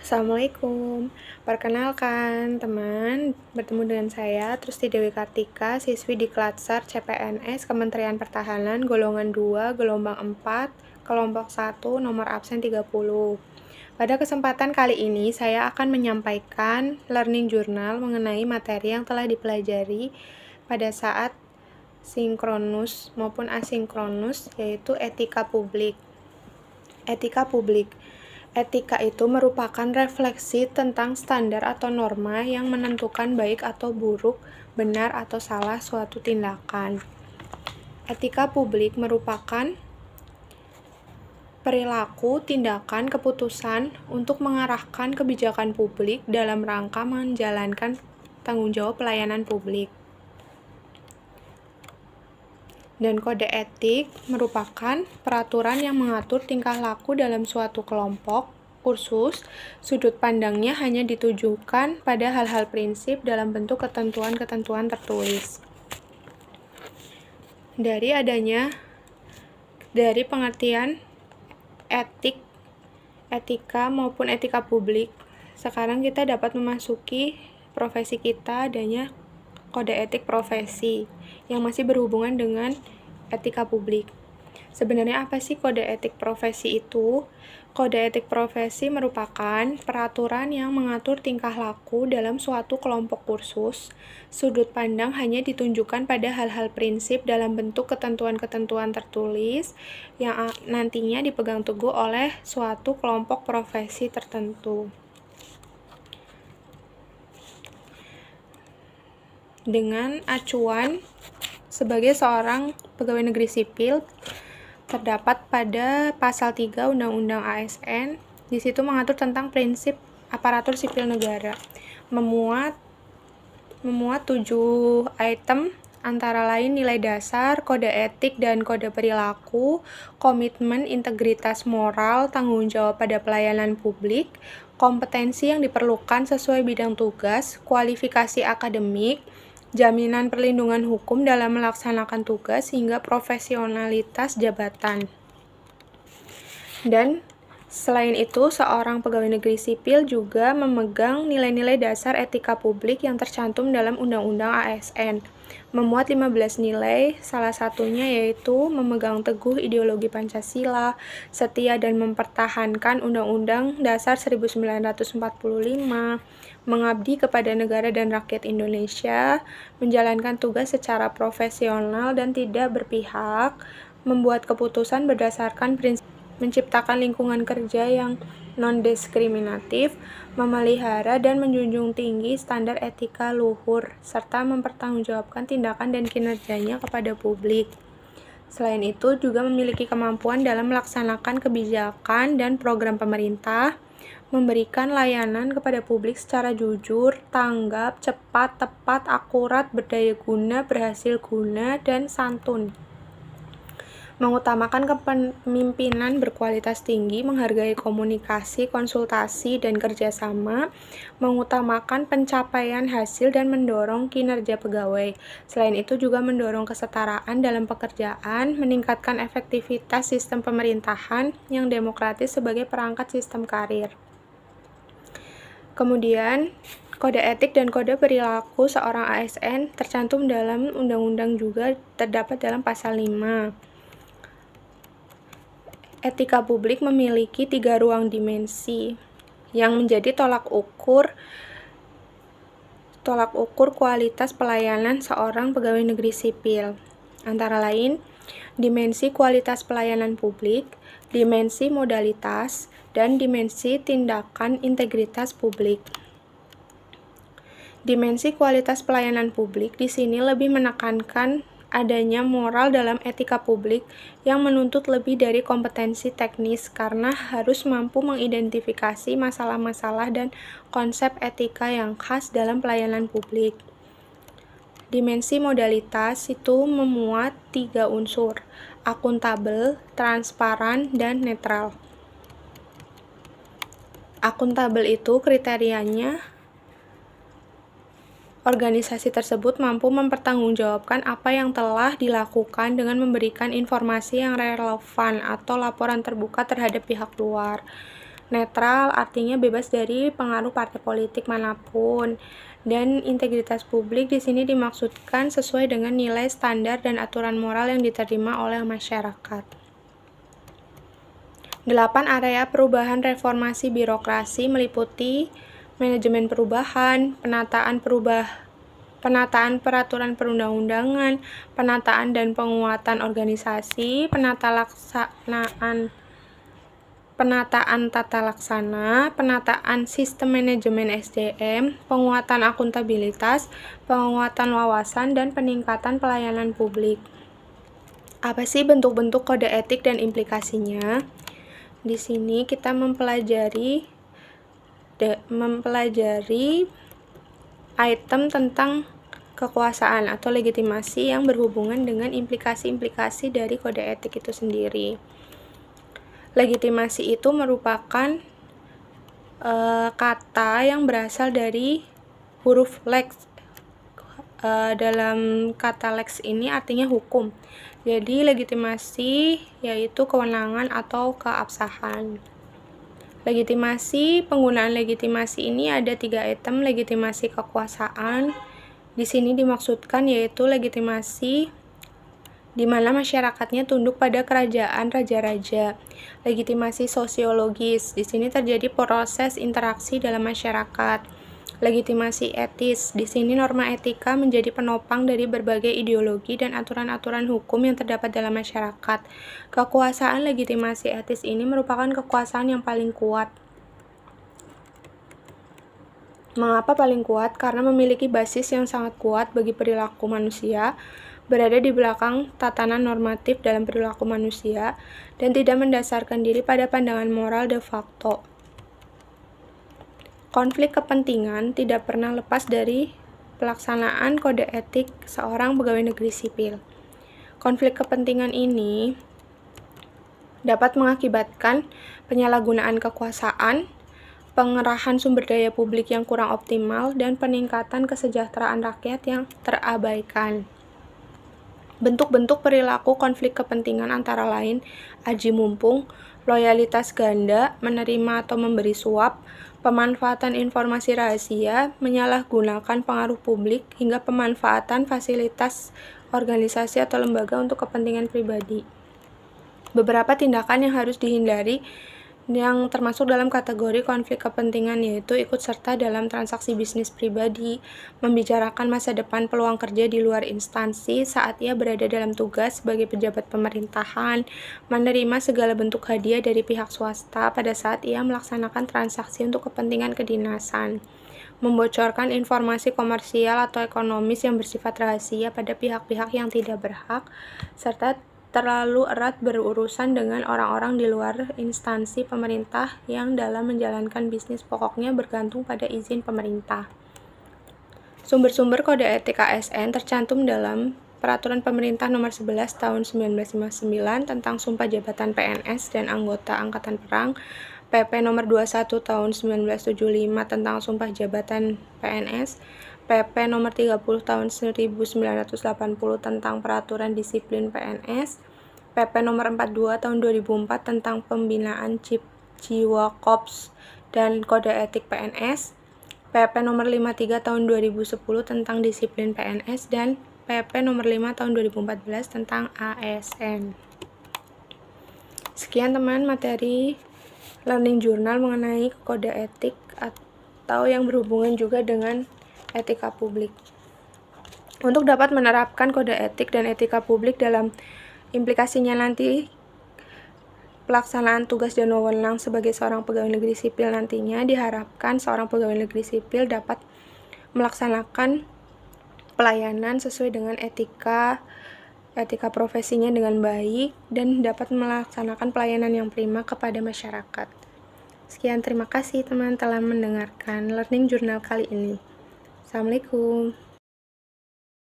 Assalamualaikum. Perkenalkan, teman, bertemu dengan saya Trusti Dewi Kartika, siswi di Klatsar CPNS Kementerian Pertahanan golongan 2, gelombang 4, kelompok 1, nomor absen 30. Pada kesempatan kali ini, saya akan menyampaikan learning journal mengenai materi yang telah dipelajari pada saat sinkronus maupun asinkronus, yaitu etika publik. Etika publik. Etika itu merupakan refleksi tentang standar atau norma yang menentukan baik atau buruk, benar atau salah suatu tindakan. Etika publik merupakan perilaku, tindakan, keputusan untuk mengarahkan kebijakan publik dalam rangka menjalankan tanggung jawab pelayanan publik. Dan kode etik merupakan peraturan yang mengatur tingkah laku dalam suatu kelompok, kursus, sudut pandangnya hanya ditujukan pada hal-hal prinsip dalam bentuk ketentuan-ketentuan tertulis. Dari pengertian etika maupun etika publik, sekarang kita dapat memasuki profesi kita adanya kode etik profesi yang masih berhubungan dengan etika publik. Sebenarnya apa sih kode etik profesi itu? Kode etik profesi merupakan peraturan yang mengatur tingkah laku dalam suatu kelompok kursus. Sudut pandang hanya ditunjukkan pada hal-hal prinsip dalam bentuk ketentuan-ketentuan tertulis yang nantinya dipegang teguh oleh suatu kelompok profesi tertentu. Dengan acuan sebagai seorang pegawai negeri sipil terdapat pada pasal 3 Undang-Undang ASN. Di situ mengatur tentang prinsip aparatur sipil negara. Memuat 7 item antara lain nilai dasar, kode etik dan kode perilaku, komitmen, integritas moral, tanggung jawab pada pelayanan publik, kompetensi yang diperlukan sesuai bidang tugas, kualifikasi akademik, jaminan perlindungan hukum dalam melaksanakan tugas, hingga profesionalitas jabatan. Dan selain itu, seorang pegawai negeri sipil juga memegang nilai-nilai dasar etika publik yang tercantum dalam Undang-Undang ASN. Memuat 15 nilai, salah satunya yaitu memegang teguh ideologi Pancasila, setia dan mempertahankan Undang-Undang Dasar 1945, mengabdi kepada negara dan rakyat Indonesia, menjalankan tugas secara profesional dan tidak berpihak, membuat keputusan berdasarkan prinsip menciptakan lingkungan kerja yang non-diskriminatif, memelihara dan menjunjung tinggi standar etika luhur, serta mempertanggungjawabkan tindakan dan kinerjanya kepada publik. Selain itu, juga memiliki kemampuan dalam melaksanakan kebijakan dan program pemerintah, memberikan layanan kepada publik secara jujur, tanggap, cepat, tepat, akurat, berdaya guna, berhasil guna, dan santun. Mengutamakan kepemimpinan berkualitas tinggi, menghargai komunikasi, konsultasi, dan kerjasama, mengutamakan pencapaian hasil dan mendorong kinerja pegawai. Selain itu juga mendorong kesetaraan dalam pekerjaan, meningkatkan efektivitas sistem pemerintahan yang demokratis sebagai perangkat sistem karir. Kemudian, kode etik dan kode perilaku seorang ASN tercantum dalam undang-undang juga terdapat dalam pasal 5. Etika publik memiliki 3 ruang dimensi yang menjadi tolak ukur kualitas pelayanan seorang pegawai negeri sipil. Antara lain, dimensi kualitas pelayanan publik, dimensi modalitas, dan dimensi tindakan integritas publik. Dimensi kualitas pelayanan publik di sini lebih menekankan adanya moral dalam etika publik yang menuntut lebih dari kompetensi teknis karena harus mampu mengidentifikasi masalah-masalah dan konsep etika yang khas dalam pelayanan publik. Dimensi modalitas itu memuat 3 unsur, akuntabel, transparan, dan netral. Akuntabel itu kriterianya organisasi tersebut mampu mempertanggungjawabkan apa yang telah dilakukan dengan memberikan informasi yang relevan atau laporan terbuka terhadap pihak luar. Netral artinya bebas dari pengaruh partai politik manapun. Dan integritas publik di sini dimaksudkan sesuai dengan nilai, standar, dan aturan moral yang diterima oleh masyarakat. 8. Area perubahan reformasi birokrasi meliputi manajemen perubahan, penataan peraturan perundang-undangan, penataan dan penguatan organisasi, penataan tata laksana, penataan sistem manajemen SDM, penguatan akuntabilitas, penguatan wawasan, dan peningkatan pelayanan publik. Apa sih bentuk-bentuk kode etik dan implikasinya? Di sini kita mempelajari item tentang kekuasaan atau legitimasi yang berhubungan dengan implikasi-implikasi dari kode etik itu sendiri. Legitimasi itu merupakan kata yang berasal dari huruf lex. Dalam kata lex ini artinya hukum. Jadi legitimasi yaitu kewenangan atau keabsahan. Penggunaan legitimasi ini ada 3 item. Legitimasi kekuasaan. Di sini dimaksudkan yaitu legitimasi di mana masyarakatnya tunduk pada kerajaan raja-raja. Legitimasi sosiologis, di sini terjadi proses interaksi dalam masyarakat. Legitimasi etis, di sini norma etika menjadi penopang dari berbagai ideologi dan aturan-aturan hukum yang terdapat dalam masyarakat. Kekuasaan legitimasi etis ini merupakan kekuasaan yang paling kuat. Mengapa paling kuat? Karena memiliki basis yang sangat kuat bagi perilaku manusia, berada di belakang tatanan normatif dalam perilaku manusia, dan tidak mendasarkan diri pada pandangan moral de facto. Konflik kepentingan tidak pernah lepas dari pelaksanaan kode etik seorang pegawai negeri sipil. Konflik kepentingan ini dapat mengakibatkan penyalahgunaan kekuasaan, pengerahan sumber daya publik yang kurang optimal, dan peningkatan kesejahteraan rakyat yang terabaikan. Bentuk-bentuk perilaku konflik kepentingan antara lain aji mumpung, loyalitas ganda, menerima atau memberi suap, pemanfaatan informasi rahasia, menyalahgunakan pengaruh publik, hingga pemanfaatan fasilitas organisasi atau lembaga untuk kepentingan pribadi. Beberapa tindakan yang harus dihindari yang termasuk dalam kategori konflik kepentingan yaitu ikut serta dalam transaksi bisnis pribadi, membicarakan masa depan peluang kerja di luar instansi saat ia berada dalam tugas sebagai pejabat pemerintahan, menerima segala bentuk hadiah dari pihak swasta pada saat ia melaksanakan transaksi untuk kepentingan kedinasan, membocorkan informasi komersial atau ekonomis yang bersifat rahasia pada pihak-pihak yang tidak berhak, serta terlalu erat berurusan dengan orang-orang di luar instansi pemerintah yang dalam menjalankan bisnis pokoknya bergantung pada izin pemerintah. Sumber-sumber kode etik ASN tercantum dalam Peraturan Pemerintah Nomor 11 Tahun 1959 tentang Sumpah Jabatan PNS dan Anggota Angkatan Perang, PP Nomor 21 Tahun 1975 tentang Sumpah Jabatan PNS, PP Nomor 30 Tahun 1980 tentang Peraturan Disiplin PNS, PP Nomor 42 Tahun 2004 tentang Pembinaan Jiwa Korps dan Kode Etik PNS, PP Nomor 53 Tahun 2010 tentang Disiplin PNS, dan PP Nomor 5 Tahun 2014 tentang ASN. Sekian teman materi learning journal mengenai kode etik atau yang berhubungan juga dengan etika publik. Untuk dapat menerapkan kode etik dan etika publik dalam implikasinya nanti pelaksanaan tugas dan wewenang sebagai seorang pegawai negeri sipil nantinya, diharapkan seorang pegawai negeri sipil dapat melaksanakan pelayanan sesuai dengan etika profesinya dengan baik dan dapat melaksanakan pelayanan yang prima kepada masyarakat. Sekian, terima kasih teman telah mendengarkan learning journal kali ini. Assalamualaikum.